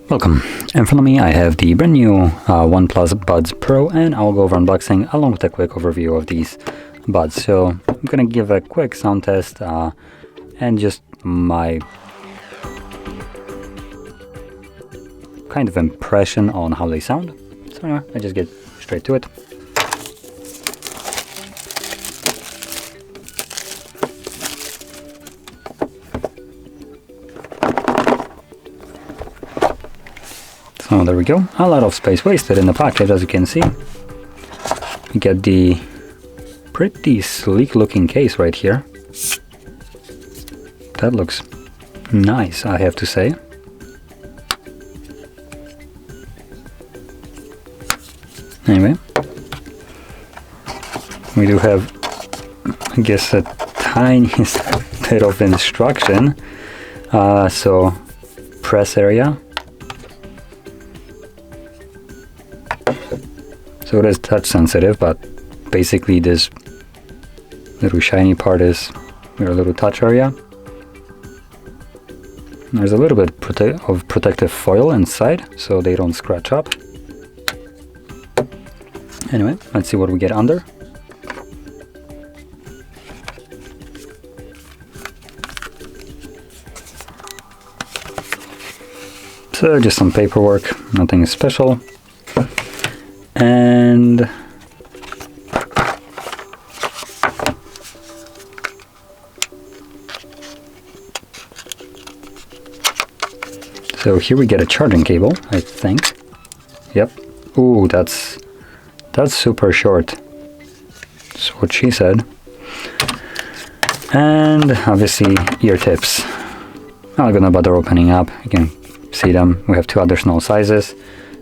Welcome. In front of me I have the brand new OnePlus Buds Pro, and I'll go over unboxing along with a quick overview of these buds. So I'm gonna give a quick sound test and just my kind of impression on how they sound. So anyway, I just get straight to it. So there we go, a lot of space wasted in the package, as you can see. You get the pretty sleek looking case right here. That looks nice, I have to say. Anyway, we do have, I guess, a tiniest bit of instruction. So press area. So it is touch sensitive, but basically this little shiny part is your little touch area. There's a little bit of protective foil inside so they don't scratch up. Anyway, let's see what we get under. So just some paperwork, nothing special. And so here we get a charging cable, I think. Yep. Ooh, that's super short. That's what she said. And obviously ear tips. I'm not gonna bother opening up. You can see them. We have two other small sizes.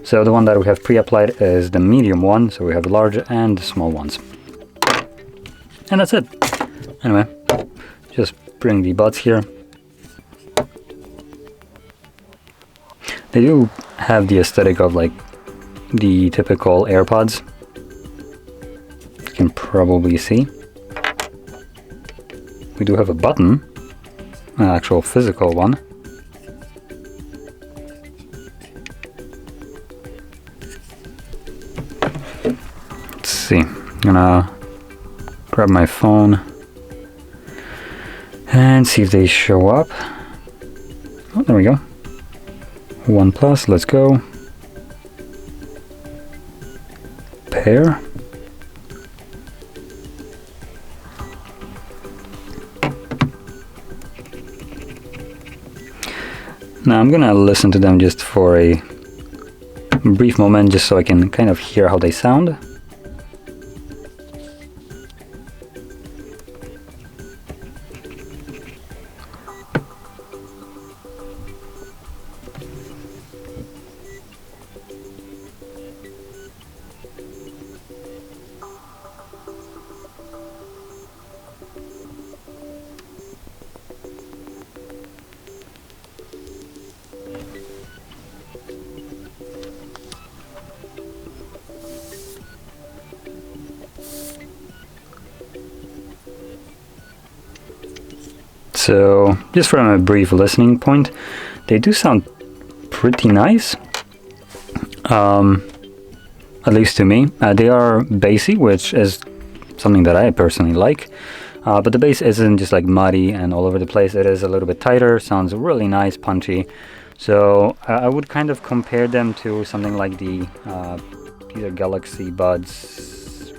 So the one that we have pre-applied is the medium one, so we have large and small ones. And that's it. Anyway, just bring the buds here. They do have the aesthetic of like the typical AirPods. You can probably see. We do have a button, an actual physical one. See, I'm gonna grab my phone and see if they show up. Oh, there we go. OnePlus, let's go. Pair. Now I'm gonna listen to them just for a brief moment, just so I can kind of hear how they sound. So just from a brief listening point, they do sound pretty nice, at least to me. They are bassy, which is something that I personally like, but the bass isn't just like muddy and all over the place. It is a little bit tighter, sounds really nice, punchy. So I would kind of compare them to something like the these are Galaxy Buds,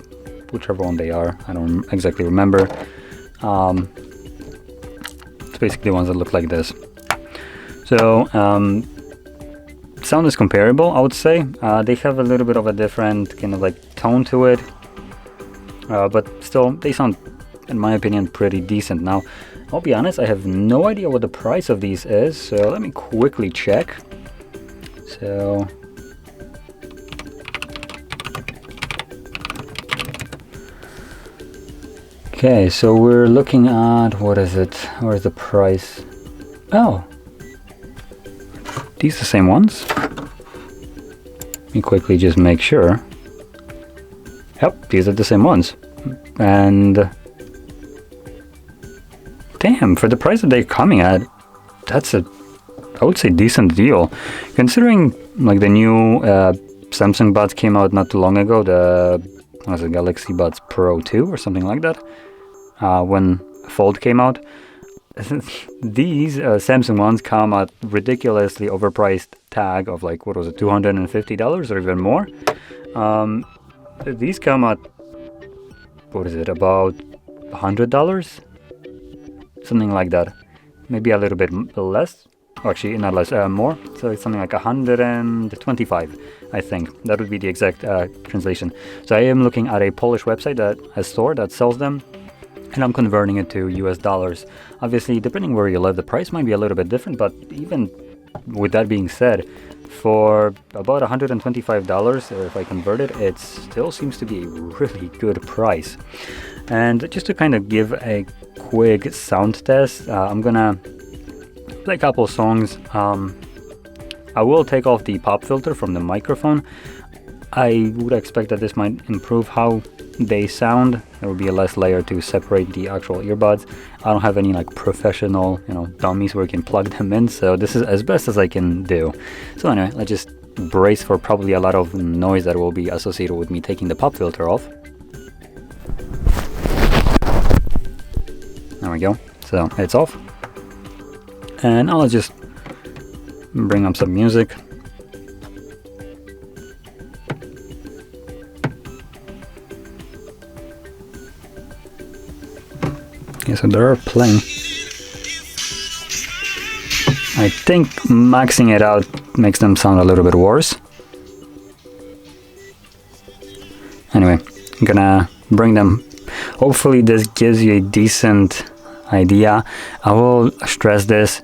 whichever one they are, I don't exactly remember. It's basically ones that look like this. So sound is comparable, I would say. They have a little bit of a different kind of like tone to it, but still they sound, in my opinion, pretty decent. Now I'll be honest, I have no idea what the price of these is, so let me quickly check. So okay, so we're looking at, what is it? Where's the price? Oh, these are the same ones? Let me quickly just make sure. Yep, these are the same ones. And damn, for the price that they're coming at, that's a I would say decent deal, considering like the new Samsung Buds came out not too long ago. The was it Galaxy Buds Pro 2 or something like that. When Fold came out, these Samsung ones come at ridiculously overpriced tag of like, what was it, $250 or even more. These come at, what is it, about $100, something like that, maybe a little bit less. Actually, not less, more. So it's something like 125, I think. That would be the exact translation. So I am looking at a Polish website, a store that sells them, and I'm converting it to US dollars. Obviously, depending where you live, the price might be a little bit different, but even with that being said, for about $125, if I convert it, it still seems to be a really good price. And just to kind of give a quick sound test, I'm gonna play a couple songs. I will take off the pop filter from the microphone. I would expect that this might improve how they sound. There will be a less layer to separate the actual earbuds. I don't have any like professional, dummies where you can plug them in, so this is as best as I can do. So anyway, let's just brace for probably a lot of noise that will be associated with me taking the pop filter off. There we go. So it's off. And I'll just bring up some music. Okay, so they're playing. I think maxing it out makes them sound a little bit worse. Anyway, I'm gonna bring them. Hopefully this gives you a decent idea. I will stress this.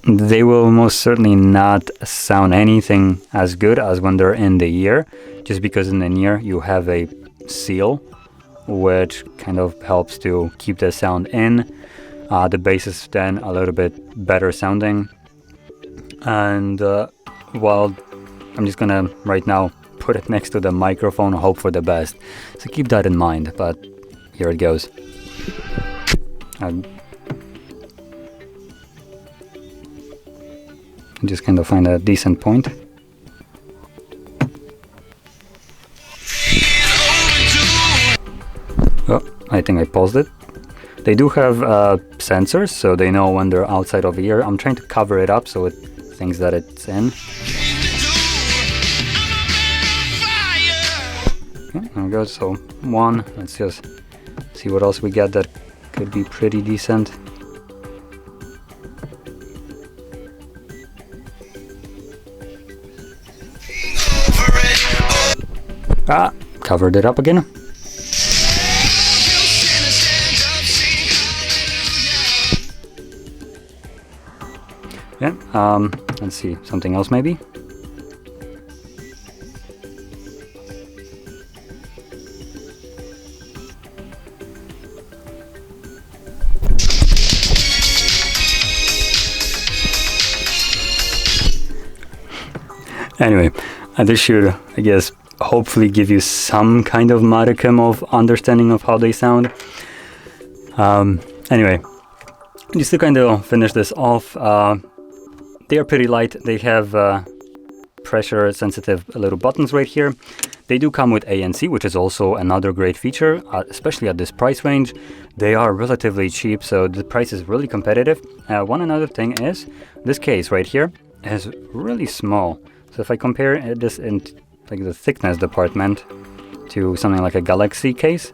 They will most certainly not sound anything as good as when they're in the ear, just because in the ear you have a seal which kind of helps to keep the sound in. The bass is then a little bit better sounding, and well, I'm just gonna right now put it next to the microphone, hope for the best, so keep that in mind. But here it goes. Just kind of find a decent point. Oh, I think I paused it. They do have sensors, so they know when they're outside of ear. I'm trying to cover it up so it thinks that it's in. Okay, there we go. So one. Let's just see what else we get that could be pretty decent. Covered it up again. Yeah, let's see, something else maybe? Anyway, this should, I guess, hopefully give you some kind of modicum of understanding of how they sound. Anyway, just to kind of finish this off, they are pretty light. They have pressure sensitive little buttons right here. They do come with ANC, which is also another great feature, especially at this price range. They are relatively cheap, so the price is really competitive. One another thing is, this case right here is really small. So if I compare this in like the thickness department to something like a Galaxy case,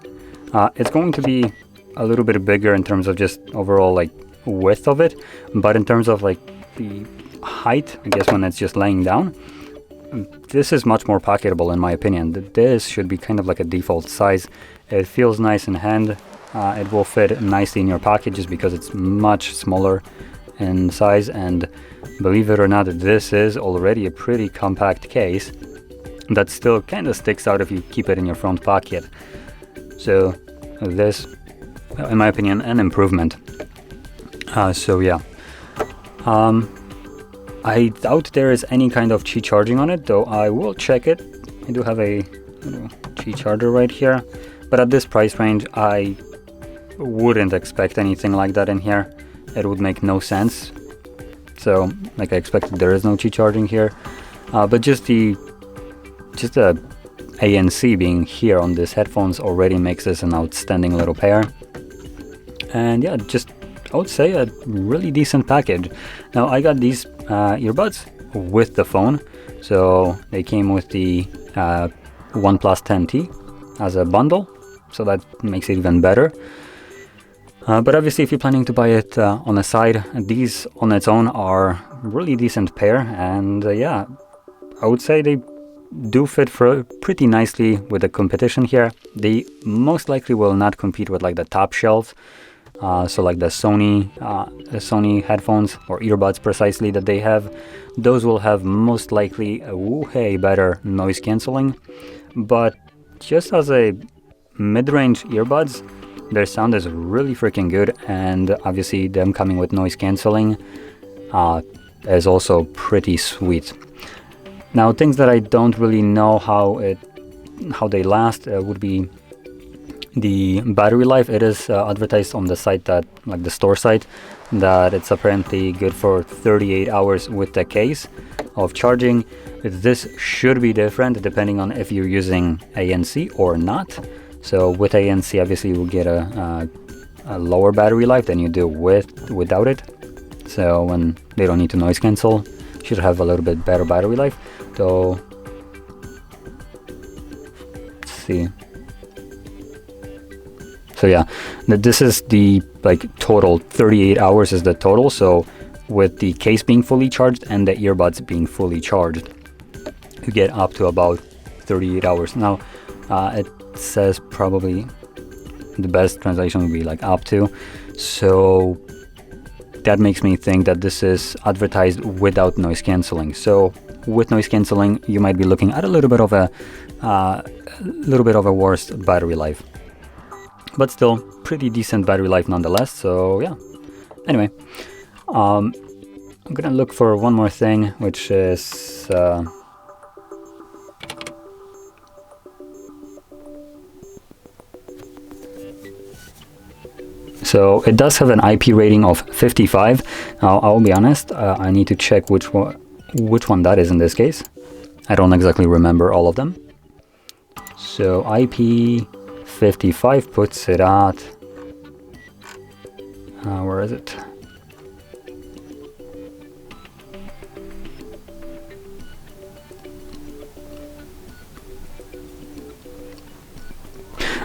it's going to be a little bit bigger in terms of just overall like width of it, but in terms of like the height, I guess when it's just laying down, this is much more pocketable in my opinion. This should be kind of like a default size. It feels nice in hand. It will fit nicely in your pocket just because it's much smaller in size, and believe it or not, this is already a pretty compact case that still kind of sticks out if you keep it in your front pocket. So this, in my opinion, an improvement. So yeah, I doubt there is any kind of Qi charging on it, though I will check it. I do have a Qi charger right here, but at this price range I wouldn't expect anything like that in here. It would make no sense. So like I expected, there is no Qi charging here, but just the ANC being here on these headphones already makes this an outstanding little pair. And yeah, just I would say a really decent package. Now I got these earbuds with the phone, so they came with the OnePlus 10T as a bundle, so that makes it even better. But obviously if you're planning to buy it on the side, these on its own are really decent pair, and yeah, I would say they do fit for pretty nicely with the competition here. They most likely will not compete with like the top shelves, so like the Sony headphones or earbuds precisely that they have. Those will have most likely a way better noise cancelling, but just as a mid-range earbuds, their sound is really freaking good, and obviously them coming with noise cancelling is also pretty sweet. Now, things that I don't really know how they last would be the battery life. It is advertised on the site, that like the store site, that it's apparently good for 38 hours with the case of charging. This should be different depending on if you're using ANC or not. So with ANC, obviously you will get a lower battery life than you do without it. So when they don't need to noise cancel, should have a little bit better battery life. So let's see. So yeah, this is the like total 38 hours is the total. So with the case being fully charged and the earbuds being fully charged, you get up to about 38 hours. Now it says probably the best translation would be like up to. So that makes me think that this is advertised without noise cancelling. So with noise cancelling, you might be looking at a little bit of a worse battery life, but still pretty decent battery life nonetheless. So yeah, anyway, I'm gonna look for one more thing, which is so it does have an IP rating of 55. Now I'll be honest, I need to check which one that is in this case. I don't exactly remember all of them. So IP 55 puts it at where is it?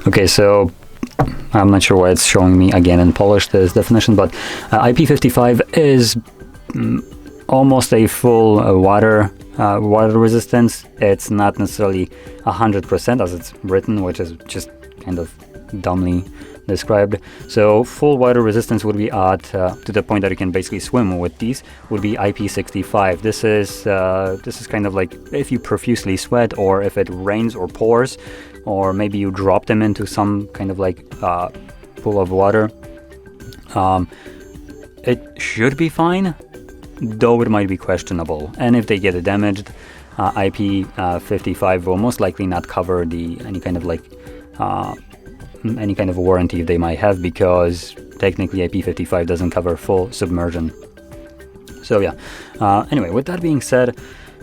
Okay, so I'm not sure why it's showing me again in Polish this definition, but IP55 is almost a full water resistance. It's not necessarily 100% as it's written, which is just kind of dumbly described. So full water resistance would be at to the point that you can basically swim with these, would be IP65. This is kind of like if you profusely sweat, or if it rains or pours, or maybe you drop them into some kind of like pool of water. It should be fine, though it might be questionable. And if they get damaged, IP55 will most likely not cover any kind of warranty they might have, because technically IP55 doesn't cover full submersion. So yeah, anyway, with that being said,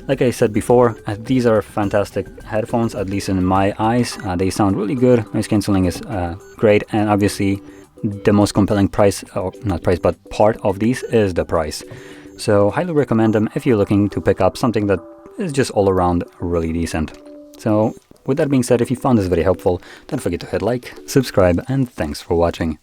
like I said before, these are fantastic headphones, at least in my eyes. They sound really good, noise cancelling is great, and obviously the most compelling price, or not price, but part of these is the price. So highly recommend them if you're looking to pick up something that is just all around really decent. So with that being said, if you found this very helpful, don't forget to hit like, subscribe, and thanks for watching.